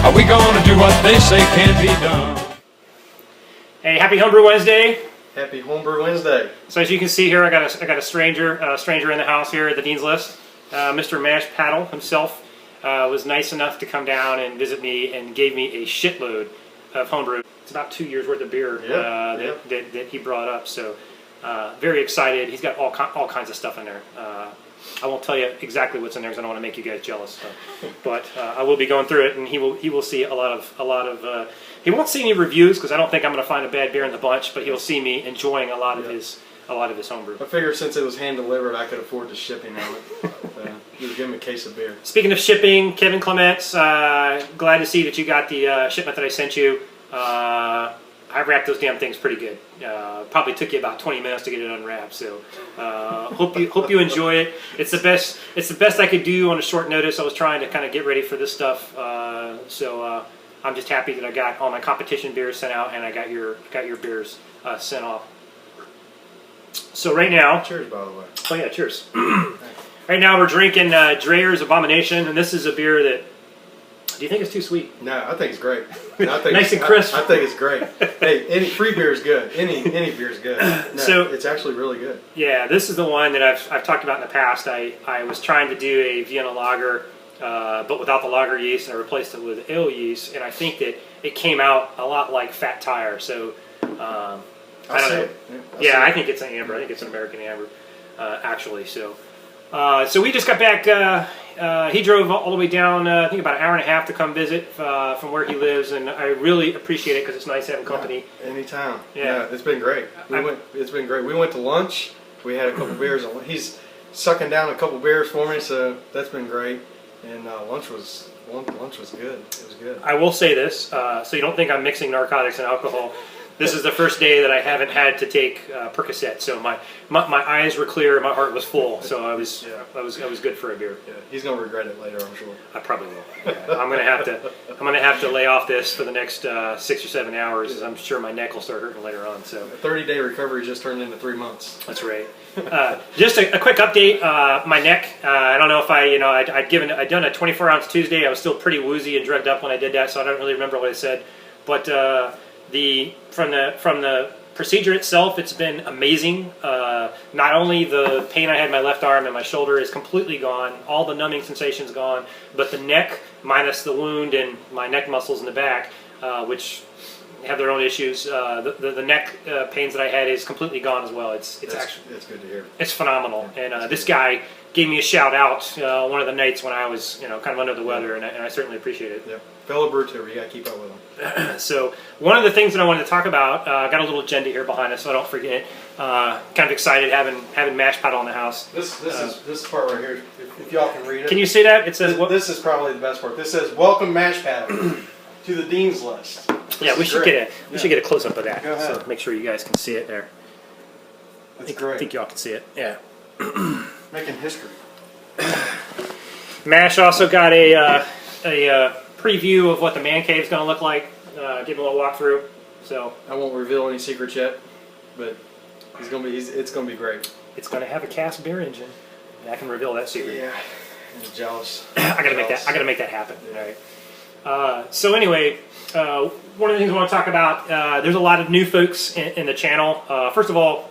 Are we gonna do what they say can't be done? Hey, happy Homebrew Wednesday. Happy Homebrew Wednesday. So as you can see here, I got a stranger in the house here at the Dean's List. Mr. Mash Paddle himself was nice enough to come down and visit me and gave me a shitload of homebrew. It's about 2 years worth of beer that he brought up. So very excited. He's got all kinds of stuff in there. I won't tell you exactly what's in there because I don't want to make you guys jealous. But I will be going through it, and he will see a lot of. He won't see any reviews because I don't think I'm going to find a bad beer in the bunch. But he'll see me enjoying a lot of his homebrew. I figured since it was hand delivered, I could afford the shipping of it. Just give him a case of beer. Speaking of shipping, Kevin Clements, glad to see that you got the shipment that I sent you. I wrapped those damn things pretty good. Probably took you about 20 minutes to get it unwrapped. So hope you enjoy it. It's the best I could do on a short notice. I was trying to kind of get ready for this stuff. So I'm just happy that I got all my competition beers sent out and I got your beers sent off. So right now, cheers, by the way. Oh yeah, cheers. Right now we're drinking Dreyer's Abomination, and this is a beer that. Do you think it's too sweet? No, I think it's great. Nice and crisp. I think it's great. Hey, any free beer is good. Any beer is good. No, so it's actually really good. Yeah, this is the one that I've talked about in the past. I was trying to do a Vienna lager, but without the lager yeast, and I replaced it with ale yeast, and I think that it came out a lot like Fat Tire. So I don't know. Yeah, I think it's an amber. I think it's an American amber, actually. So we just got back. He drove all the way down, I think about an hour and a half to come visit from where he lives, and I really appreciate it because it's nice having company. Yeah, anytime. Yeah, it's been great. It's been great. We went to lunch. We had a couple beers. He's sucking down a couple beers for me, so that's been great. And lunch was good. It was good. I will say this, so you don't think I'm mixing narcotics and alcohol. This is the first day that I haven't had to take Percocet, so my eyes were clear, my heart was full, so I was good for a beer. Yeah, he's gonna regret it later, I'm sure. I probably will. Yeah. I'm gonna have to lay off this for the next 6 or 7 hours, as I'm sure my neck will start hurting later on. So a 30-day recovery just turned into 3 months. That's right. Just a quick update. My neck. I don't know if I'd done a 24-ounce Tuesday. I was still pretty woozy and drugged up when I did that, so I don't really remember what I said, but. From the procedure itself, it's been amazing. Not only the pain I had in my left arm and my shoulder is completely gone, all the numbing sensation's gone, but the neck, minus the wound and my neck muscles in the back, which have their own issues, the neck pains that I had is completely gone as well. It's good to hear. It's phenomenal, and this guy gave me a shout out one of the nights when I was kind of under the weather, and I certainly appreciate it. Yeah. Fellow Brewtuber, you got to keep up with them. So one of the things that I wanted to talk about, got a little agenda here behind us, so I don't forget. Kind of excited having Mash Paddle in the house. This part right here, if y'all can read it. Can you see that? It says this is probably the best part. This says, "Welcome Mash Paddle to the Dean's List." Yeah, we should get a close up of that. Go ahead. So make sure you guys can see it there. That's great. I think y'all can see it. Yeah. Making history. Mash also got a preview of what the man cave is going to look like. Give a little walkthrough. So I won't reveal any secrets yet, but it's gonna be great. It's going to have a cast beer engine. And I can reveal that secret. Yeah, I'm jealous. I gotta make that happen. Yeah. All right. So anyway, one of the things I want to talk about. There's a lot of new folks in the channel. First of all,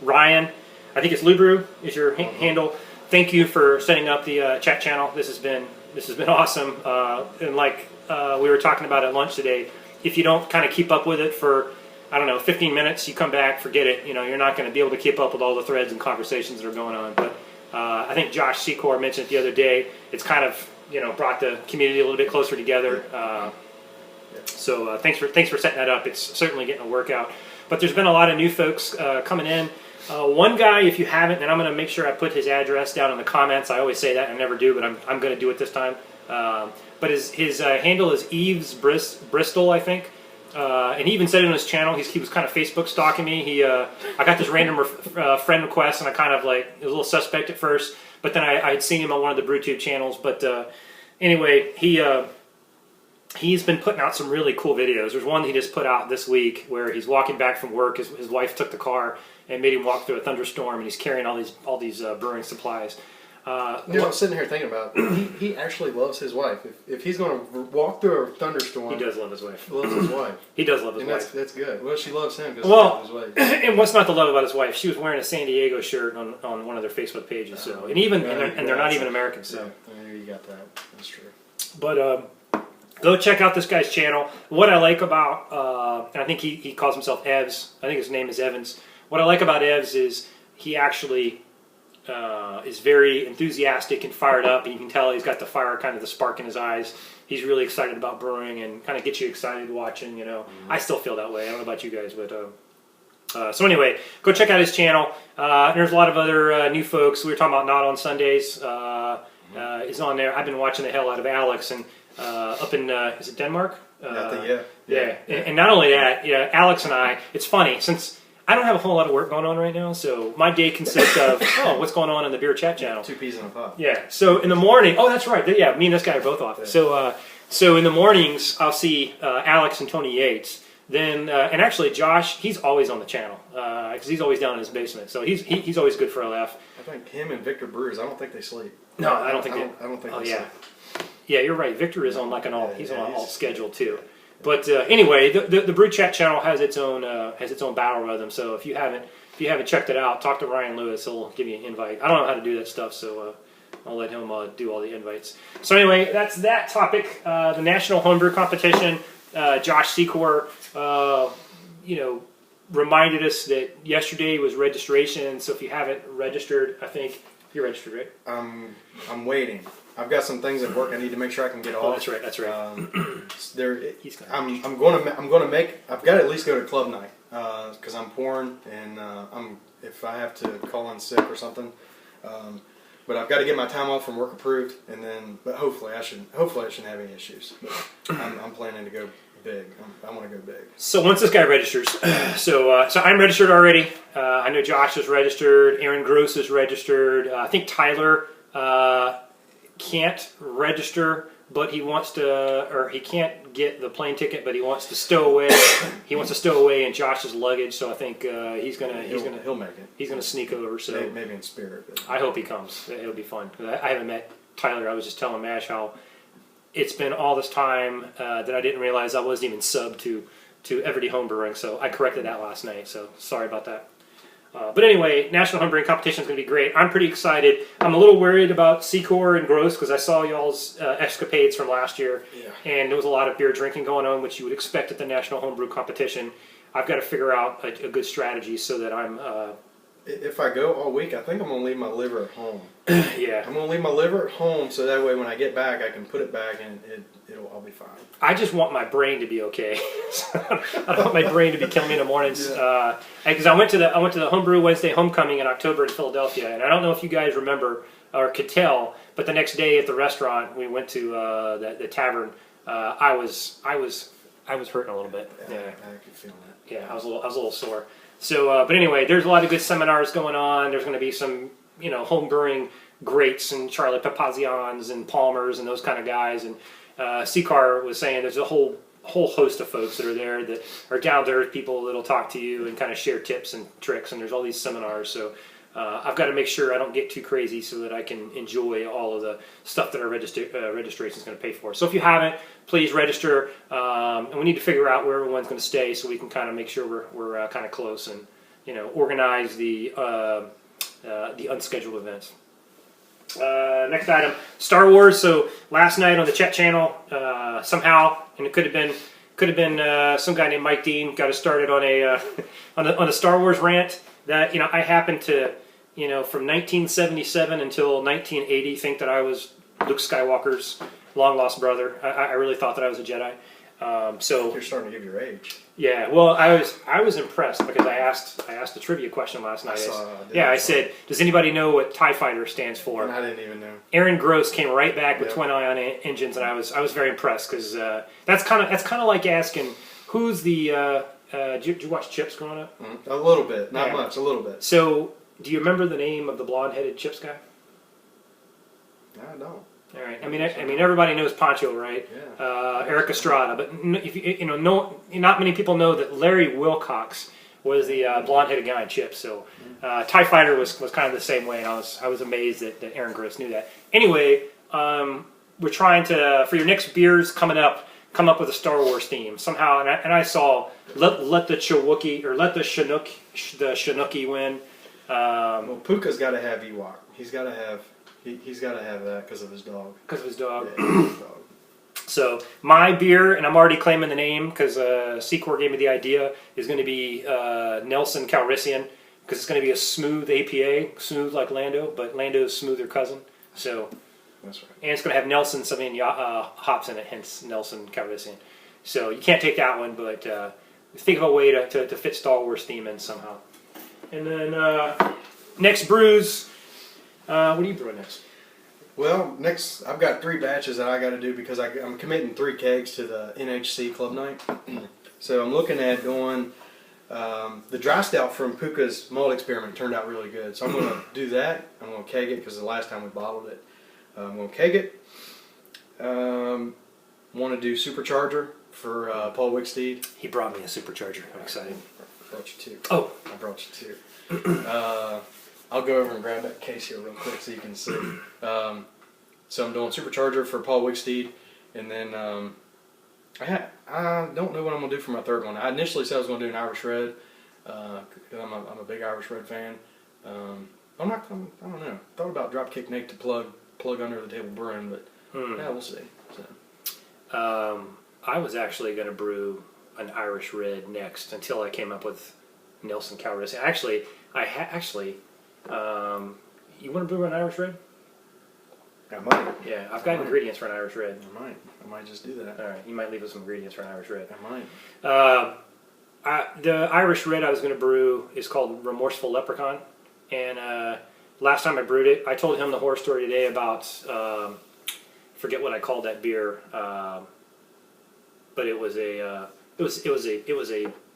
Ryan, I think it's Lubrew is your handle. Thank you for setting up the chat channel. This has been awesome. And like we were talking about at lunch today, if you don't kind of keep up with it for, I don't know, 15 minutes, you come back, forget it. You're not going to be able to keep up with all the threads and conversations that are going on. But I think Josh Secor mentioned it the other day. It's kind of brought the community a little bit closer together. So thanks for setting that up. It's certainly getting a workout. But there's been a lot of new folks coming in. One guy, if you haven't, and I'm going to make sure I put his address down in the comments. I always say that, and I never do, but I'm going to do it this time. But his handle is Eves Bristol, I think. And he even said it on his channel. He was kind of Facebook stalking me. I got this random friend request, and I kind of it was a little suspect at first. But then I had seen him on one of the Brewtube channels. But anyway, he's been putting out some really cool videos. There's one he just put out this week where he's walking back from work. His wife took the car and made him walk through a thunderstorm, and he's carrying all these brewing supplies. I was sitting here thinking about he actually loves his wife. If he's going to walk through a thunderstorm, he does love his wife. He loves his wife. He does love his wife. That's good. Well, she loves him because well, he loves his wife. And what's not to love about his wife? She was wearing a San Diego shirt on one of their Facebook pages. So, and they're not even Americans. So yeah, you got that. That's true. But go check out this guy's channel. What I like about, and I think he calls himself Evs. I think his name is Evans. What I like about Evs is he actually is very enthusiastic and fired up, and you can tell he's got the fire, kind of the spark in his eyes. He's really excited about brewing and kind of gets you excited watching. I still feel that way. I don't know about you guys, but so anyway, go check out his channel. There's a lot of other new folks. We were talking about Not on Sundays. Is on there. I've been watching the hell out of Alex and up in is it Denmark? Yeah. And not only that, Alex and I. It's funny since I don't have a whole lot of work going on right now, so my day consists of, what's going on in the Beer Chat channel? 2 peas in a pod. Yeah, so in the morning, that's right, me and this guy are both off. Yeah. So in the mornings, I'll see Alex and Tony Yates. Then, and actually Josh, he's always on the channel, because he's always down in his basement, so he's always good for a laugh. I think him and Victor Brewers, I don't think they sleep. No, I don't think they sleep. Yeah, you're right, Victor is on like an alt, he's on an alt schedule too. But anyway, the Brew Chat channel has its own battle rhythm. So if you haven't checked it out, talk to Ryan Lewis. He'll give you an invite. I don't know how to do that stuff, so I'll let him do all the invites. So anyway, that's that topic. The National Homebrew Competition. Josh Secor, reminded us that yesterday was registration. So if you haven't registered, I think you're registered, right? I'm waiting. I've got some things at work I need to make sure I can get off. That's right. I'm going to make. I've got to at least go to club night because I'm pouring and if I have to call in sick or something. But I've got to get my time off from work approved, and then. But hopefully I shouldn't have any issues. But I'm planning to go big. I want to go big. So once this guy registers, so I'm registered already. I know Josh is registered. Aaron Gross is registered. I think Tyler. Can't register, but he wants to, or he can't get the plane ticket, but he wants to stow away. He wants to stow away in Josh's luggage, so I think he'll make it. He's gonna sneak over. So maybe in spirit. But. I hope he comes. It'll be fun. I haven't met Tyler. I was just telling Mash how it's been all this time that I didn't realize I wasn't even subbed to Everyday Homebrewing. So I corrected that last night. So sorry about that. But anyway, National Homebrewing Competition is going to be great. I'm pretty excited. I'm a little worried about Secor and Gross because I saw y'all's escapades from last year, and there was a lot of beer drinking going on, which you would expect at the National Homebrew Competition. I've got to figure out a good strategy so that I'm... If I go all week, I think I'm going to leave my liver at home. Yeah. I'm going to leave my liver at home so that way when I get back, I can put it back and I'll be fine. I just want my brain to be okay. I don't want my brain to be killing me in the mornings. Because I went to the Homebrew Wednesday Homecoming in October in Philadelphia, and I don't know if you guys remember or could tell, but the next day at the restaurant we went to the tavern, I was hurting a little bit. Yeah, I could feel that. Yeah, I was a little sore. So, but anyway, there's a lot of good seminars going on. There's going to be some, home brewing greats and Charlie Papazians and Palmers and those kind of guys. And Secar was saying there's a whole host of folks that are there that are down to earth people that'll talk to you and kind of share tips and tricks. And there's all these seminars. So I've got to make sure I don't get too crazy so that I can enjoy all of the stuff that our registration is going to pay for. So if you haven't, please register. And we need to figure out where everyone's going to stay so we can kind of make sure we're kind of close and organize the unscheduled events. Next item, Star Wars. So last night on the Chet channel, somehow, and it could have been some guy named Mike Dean got us started on a Star Wars rant that I happened to from 1977 until 1980 think that I was Luke Skywalker's long lost brother. I really thought that I was a Jedi. So you're starting to give your age. Yeah, well, I was impressed because I asked a trivia question last night. I said, "Does anybody know what TIE Fighter stands for?" And I didn't even know. Aaron Gross came right back with twin ion engines, and I was very impressed because that's kind of like asking who's the. Did you watch Chips growing up? A little bit, not much, a little bit. So, do you remember the name of the blonde-headed Chips guy? I don't. All right. I mean, everybody knows Pancho, right? Yeah. Eric Estrada, but if not many people know that Larry Wilcox was the blonde-headed guy in Chips. So TIE Fighter was kind of the same way, and I was amazed that Aaron Gross knew that. Anyway, we're trying to, for your next beers coming up, come up with a Star Wars theme somehow. And I saw let the Chewookiee or let the Chinookie win. Well, Puka's got to have Ewok. He's got to have that because of his dog. Because of his dog. Yeah, his dog. So my beer, and I'm already claiming the name because Secor gave me the idea, is going to be Nelson Calrissian, because it's going to be a smooth APA, smooth like Lando, but Lando's smoother cousin. So that's right. And it's going to have Nelson hops in it, hence Nelson Calrissian. So you can't take that one, but think of a way to fit Star Wars theme in somehow. And then next brews, what are you brewing next? Well, next I've got 3 batches that I got to do because I'm committing 3 kegs to the NHC Club Night. So I'm looking at doing the dry stout from Puka's malt experiment turned out really good. So I'm going to do that. I'm going to keg it because the last time we bottled it. I'm going to keg it. Want to do supercharger for Paul Wicksteed. He brought me a supercharger. I'm excited. I brought you 2. Oh, I brought you 2. I'll go over and grab that case here real quick so you can see. So I'm doing supercharger for Paul Wicksteed, and then I don't know what I'm gonna do for my third one. I initially said I was gonna do an Irish Red because I'm a big Irish Red fan. I don't know. Thought about Dropkick Nick to plug under the table brewing, but yeah, we'll see. So. I was actually gonna brew an Irish Red next until I came up with Nelson Calrissian. Actually, you want to brew an Irish Red? I might. Yeah, I've got ingredients for an Irish Red. I might just do that. All right, you might leave us some ingredients for an Irish Red. I might. The Irish Red I was going to brew is called Remorseful Leprechaun, and last time I brewed it, I told him the horror story today about forget what I called that beer, but it was a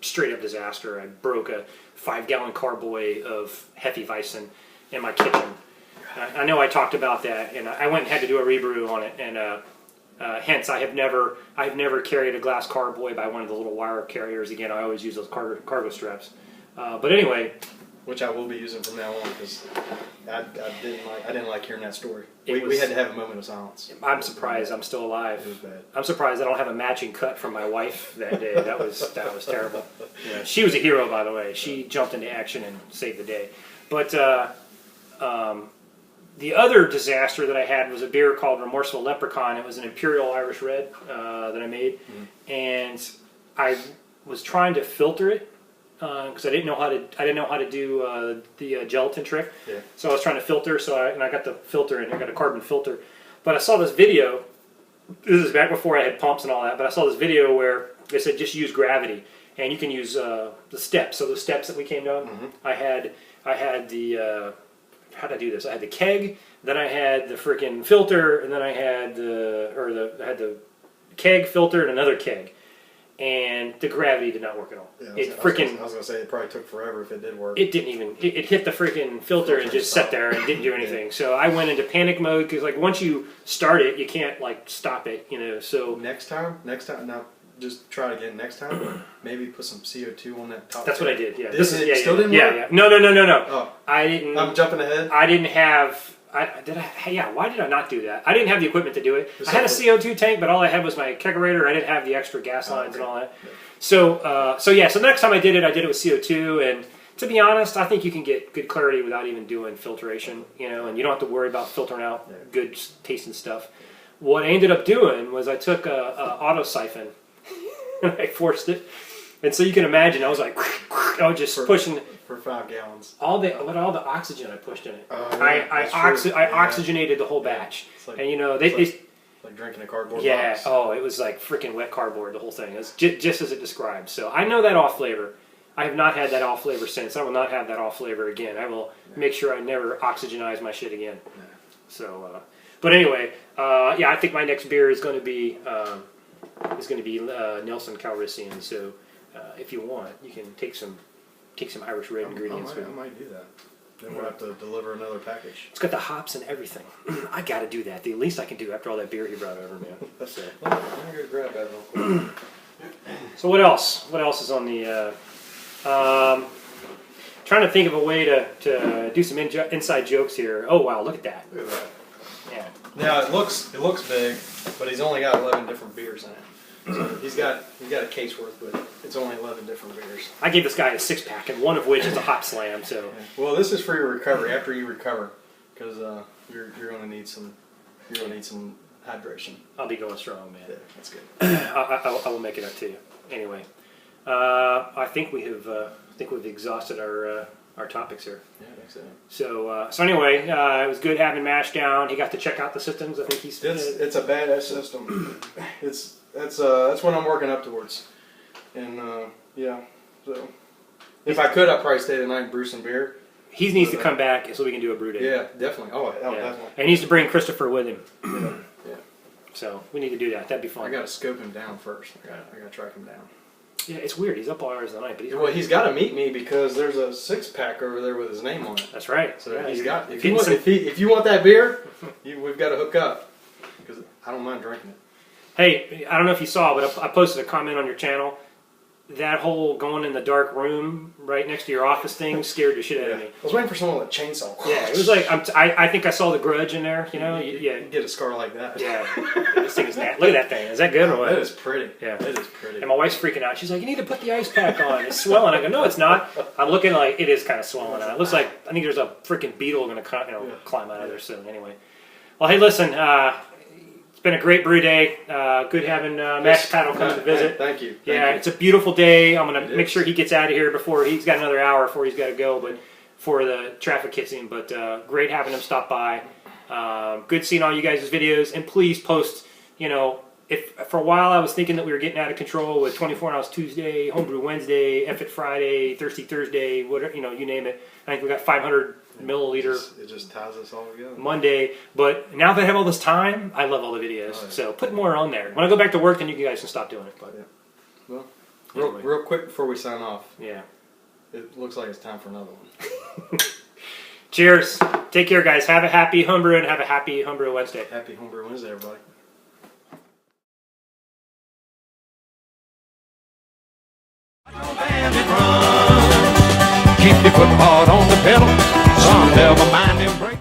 straight up disaster. I broke a 5-gallon carboy of Hefeweizen in my kitchen. I know I talked about that, and I went and had to do a rebrew on it, and hence I have never carried a glass carboy by one of the little wire carriers again. I always use those cargo straps. But anyway, which I will be using from now on because I didn't like hearing that story. We had to have a moment of silence. I'm surprised I'm still alive. It was bad. I'm surprised I don't have a matching cut from my wife that day. That was terrible. Yeah, she was a hero, by the way. She jumped into action and saved the day. But the other disaster that I had was a beer called Remorseful Leprechaun. It was an Imperial Irish Red that I made, and I was trying to filter it because I didn't know how to do the gelatin trick. Yeah. So I was trying to filter. I got the filter and I got a carbon filter, but I saw this video. This is back before I had pumps and all that. But I saw this video where they said just use gravity, and you can use the steps. So the steps that we came down, I had the how did I do this? I had the keg, then I had the freaking filter, and then I had the keg, filter, and another keg. And the gravity did not work at all. Yeah, I was gonna say it probably took forever if it did work. It didn't even. It hit the freaking filter and just sat there and didn't do anything. Yeah. So I went into panic mode because like once you start it, you can't like stop it. So next time, now just try it again. Next time, maybe put some CO2 on that top. That's what I did. Yeah. Still didn't work? Yeah. No. Oh, I didn't. I'm jumping ahead. I didn't have. Why did I not do that? I didn't have the equipment to do it. I had a CO2 tank, but all I had was my kegerator. I didn't have the extra gas lines and all that. Yeah. So the next time I did it with CO2. And to be honest, I think you can get good clarity without even doing filtration. And you don't have to worry about filtering out good tasting stuff. What I ended up doing was I took a auto siphon and I forced it. And so you can imagine, I was like, I was just pushing for 5 gallons. All the oxygen I pushed in it. I oxygenated the whole batch. Like, and they like drinking a cardboard box. Oh, it was like freaking wet cardboard. The whole thing. It was just as it described. So I know that off flavor. I have not had that off flavor since. I will not have that off flavor again. I will make sure I never oxygenize my shit again. Yeah. So, but anyway, I think my next beer is going to be Nelson Calrissian. So. If you want, you can take some Irish Red ingredients. I might do that. Then we'll have to deliver another package. It's got the hops and everything. I got to do that. The least I can do after all that beer he brought over, man. So. I'm going to grab that real quick. So what else? What else is on the Trying to think of a way to do some inside jokes here. Oh wow, look at that. Look at that. Yeah. Now it looks big, but he's only got 11 different beers in it. So he's got a case worth, but it's only 11 different beers. I gave this guy a 6-pack, and one of which is a hop slam. So. Yeah. Well, this is for your recovery after you recover, because you're gonna need some hydration. I'll be going strong, man. Yeah, that's good. I will make it up to you. Anyway, I think we've exhausted our topics here. Yeah, I think so. So anyway, it was good having Mash down. He got to check out the systems. I think It's a badass system. That's what I'm working up towards. And yeah, so if I could, I'd probably stay tonight and brew some beer. He needs to come back so we can do a brew day. Yeah, definitely. Oh, definitely. And he needs to bring Christopher with him. Yeah. So we need to do that. That'd be fun. I got to scope him down first. I got to track him down. Yeah, it's weird. He's up all hours of the night, but he's got to meet me because there's a 6-pack over there with his name on it. That's right. So yeah, he's got. If you want that beer, we've got to hook up because I don't mind drinking it. Hey, I don't know if you saw, but I posted a comment on your channel. That whole going in the dark room right next to your office thing scared the shit out of me. I was waiting for someone with a chainsaw. Yeah, it was like I think I saw the Grudge in there. You know, You get a scar like that. Yeah, this thing is nasty. Look at that thing. Is that good or what? That is pretty. Yeah, that is pretty. And my wife's freaking out. She's like, "You need to put the ice pack on. It's swelling." I go, "No, it's not." I'm looking like it is kind of swollen. It looks like I think there's a freaking beetle going to climb out of there soon. Anyway, well, hey, listen. It's been a great brew day. Good having Max Paddle come to visit. Thank you. It's a beautiful day. I'm going to make sure he gets out of here before he's got another hour before he's got to go, but before the traffic hits him. But great having him stop by. Good seeing all you guys' videos. And please post, if for a while I was thinking that we were getting out of control with 24 Ounce Tuesday, Homebrew Wednesday, F It Friday, Thirsty Thursday, whatever, you name it. I think we got 500 milliliter. It just ties us all together. Monday, but now that I have all this time, I love all the videos. Oh, yeah. So put more on there. When I go back to work, then you guys can stop doing it. But well, anyway. real quick before we sign off. Yeah, it looks like it's time for another one. Cheers. Take care, guys. Have a happy homebrew and have a happy homebrew Wednesday. Happy Homebrew Wednesday, everybody. Keep your foot hard on the pedal. Some never mind them brakes.